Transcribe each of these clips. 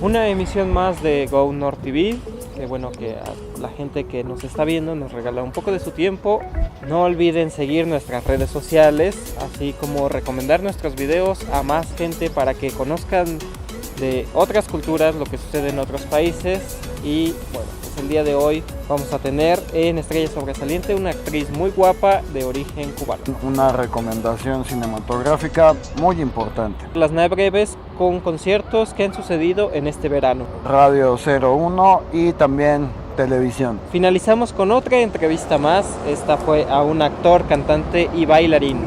Una emisión más de Go North TV. Que bueno que a la gente que nos está viendo nos regala un poco de su tiempo. No olviden seguir nuestras redes sociales, así como recomendar nuestros videos a más gente para que conozcan de otras culturas, lo que sucede en otros países. Y bueno, pues el día de hoy vamos a tener en Estrella Sobresaliente una actriz muy guapa de origen cubano. Una recomendación cinematográfica muy importante. Las 9 breves con conciertos que han sucedido en este verano. Radio 01 y también televisión. Finalizamos con otra entrevista más. Esta fue a un actor, cantante y bailarín.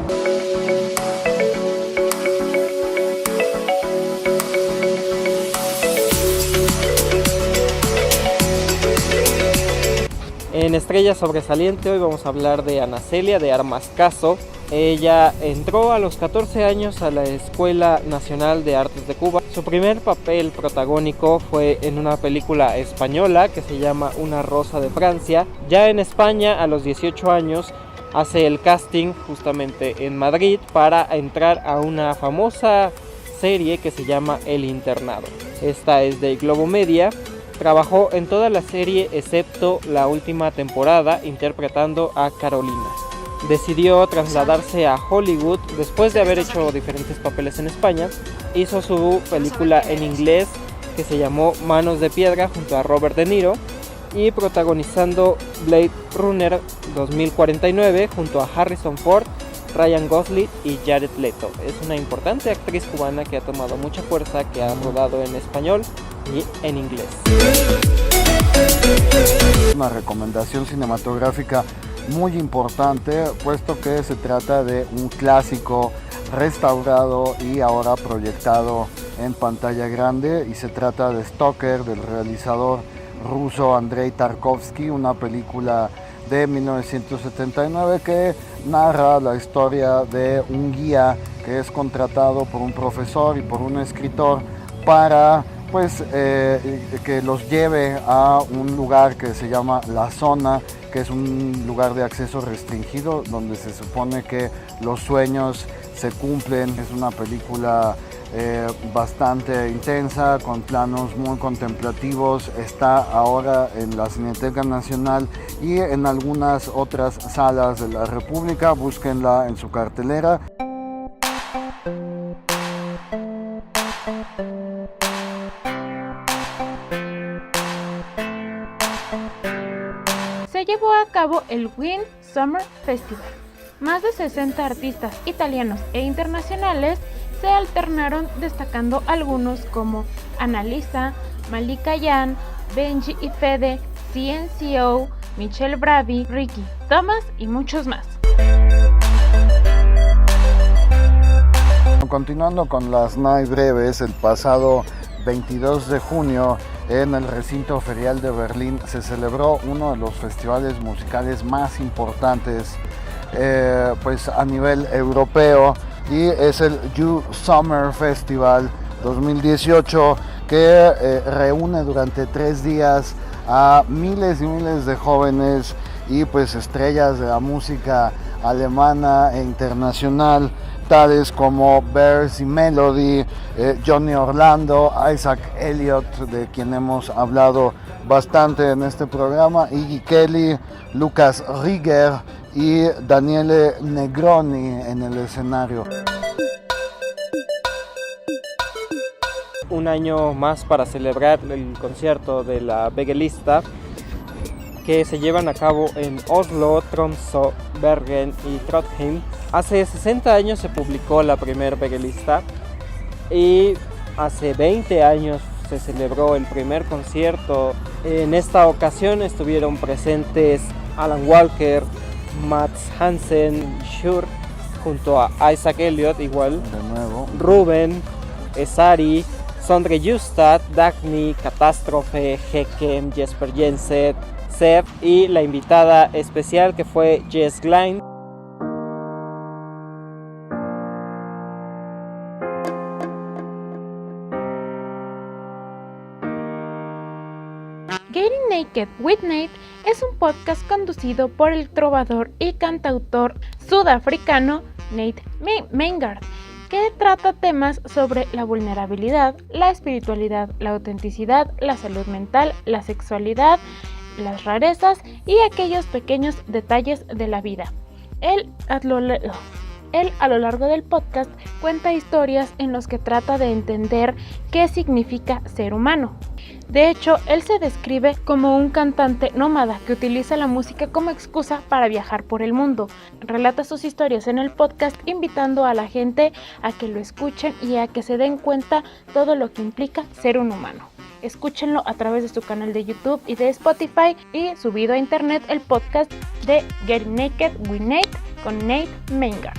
En Estrella Sobresaliente hoy vamos a hablar de Ana Celia de Armas Caso. Ella entró a los 14 años a la Escuela Nacional de Artes de Cuba. Su primer papel protagónico fue en una película española que se llama Una Rosa de Francia. Ya en España, a los 18 años, hace el casting justamente en Madrid para entrar a una famosa serie que se llama El Internado. Esta es de Globo Media. Trabajó en toda la serie excepto la última temporada interpretando a Carolina. Decidió trasladarse a Hollywood después de haber hecho diferentes papeles en España. Hizo su película en inglés que se llamó Manos de Piedra junto a Robert De Niro y protagonizando Blade Runner 2049 junto a Harrison Ford, Ryan Gosling y Jared Leto. Es una importante actriz cubana que ha tomado mucha fuerza, que ha rodado en español y en inglés. Una recomendación cinematográfica muy importante, puesto que se trata de un clásico restaurado y ahora proyectado en pantalla grande, y se trata de Stalker del realizador ruso Andrei Tarkovsky, una película de 1979 que narra la historia de un guía que es contratado por un profesor y por un escritor para que los lleve a un lugar que se llama La Zona, que es un lugar de acceso restringido donde se supone que los sueños se cumplen. Es una película bastante intensa, con planos muy contemplativos. Está ahora en la Cineteca Nacional y en algunas otras salas de la República. Búsquenla en su cartelera. Se llevó a cabo el Wind Summer Festival. Más de 60 artistas italianos e internacionales se alternaron, destacando algunos como Annalisa, Malika Yan, Benji y Fede, CNCO, Michelle Bravi, Ricky Thomas y muchos más. Continuando con las Night Breves, el pasado 22 de junio en el recinto ferial de Berlín se celebró uno de los festivales musicales más importantes a nivel europeo, y es el You Summer Festival 2018, que reúne durante 3 días a miles y miles de jóvenes y estrellas de la música alemana e internacional, tales como Bears y Melody, Johnny Orlando, Isaac Elliott, de quien hemos hablado bastante en este programa, Iggy Kelly, Lucas Rieger y Daniele Negroni en el escenario. Un año más para celebrar el concierto de la Begelista, que se llevan a cabo en Oslo, Tromsø, Bergen y Trondheim. Hace 60 años se publicó la primer Begelista y hace 20 años se celebró el primer concierto. En esta ocasión estuvieron presentes Alan Walker, Mats Hansen, Schur, junto a Isaac Elliott, igual, De nuevo. Ruben, Esari, Sondre Justad, Dagny, Catástrofe, Hekem, Jesper Jensen, Seb y la invitada especial que fue Jess Glynne. Getting Naked with Nate es un podcast conducido por el trovador y cantautor sudafricano Nate Maingard, que trata temas sobre la vulnerabilidad, la espiritualidad, la autenticidad, la salud mental, la sexualidad, las rarezas y aquellos pequeños detalles de la vida. Él a lo largo del podcast cuenta historias en las que trata de entender qué significa ser humano. De hecho, él se describe como un cantante nómada que utiliza la música como excusa para viajar por el mundo. Relata sus historias en el podcast, invitando a la gente a que lo escuchen y a que se den cuenta todo lo que implica ser un humano. Escúchenlo a través de su canal de YouTube y de Spotify, y subido a internet el podcast de Get Naked with Nate con Nate Maingard.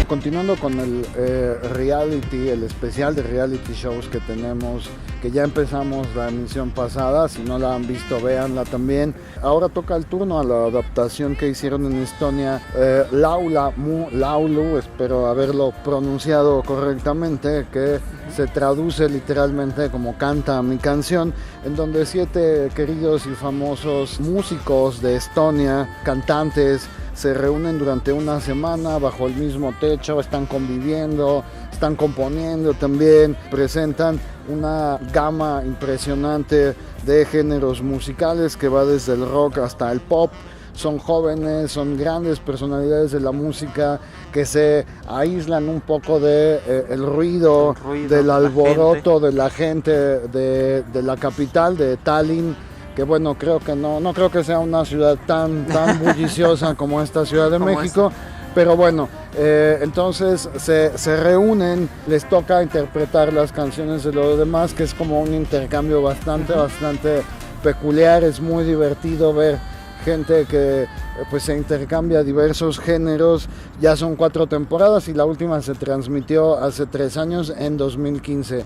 Continuando con el reality, el especial de reality shows que tenemos, que ya empezamos la emisión pasada, si no la han visto, véanla también. Ahora toca el turno a la adaptación que hicieron en Estonia, Laulu, espero haberlo pronunciado correctamente, que se traduce literalmente como Canta mi canción, en donde 7 queridos y famosos músicos de Estonia, cantantes, se reúnen durante una semana bajo el mismo techo, están conviviendo, están componiendo también, presentan una gama impresionante de géneros musicales que va desde el rock hasta el pop. Son jóvenes, son grandes personalidades de la música que se aíslan un poco de el ruido del alboroto de la gente de la capital, de Tallinn, que bueno, creo que no creo que sea una ciudad tan bulliciosa como esta Ciudad de México, pero bueno, entonces se reúnen, les toca interpretar las canciones de los demás, que es como un intercambio bastante peculiar. Es muy divertido ver gente que pues se intercambia diversos géneros. Ya son 4 temporadas y la última se transmitió hace 3 años, en 2015.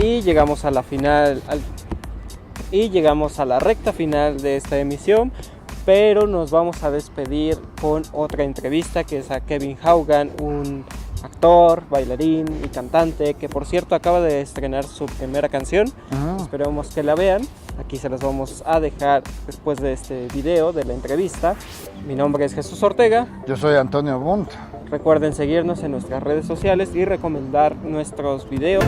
Y llegamos a la recta final de esta emisión, pero nos vamos a despedir con otra entrevista, que es a Kevin Haugan, un actor, bailarín y cantante que, por cierto, acaba de estrenar su primera canción. Esperemos que la vean. Aquí se las vamos a dejar después de este video de la entrevista. Mi nombre es Jesús Ortega. Yo soy Antonio Bunt. Recuerden seguirnos en nuestras redes sociales y recomendar nuestros videos.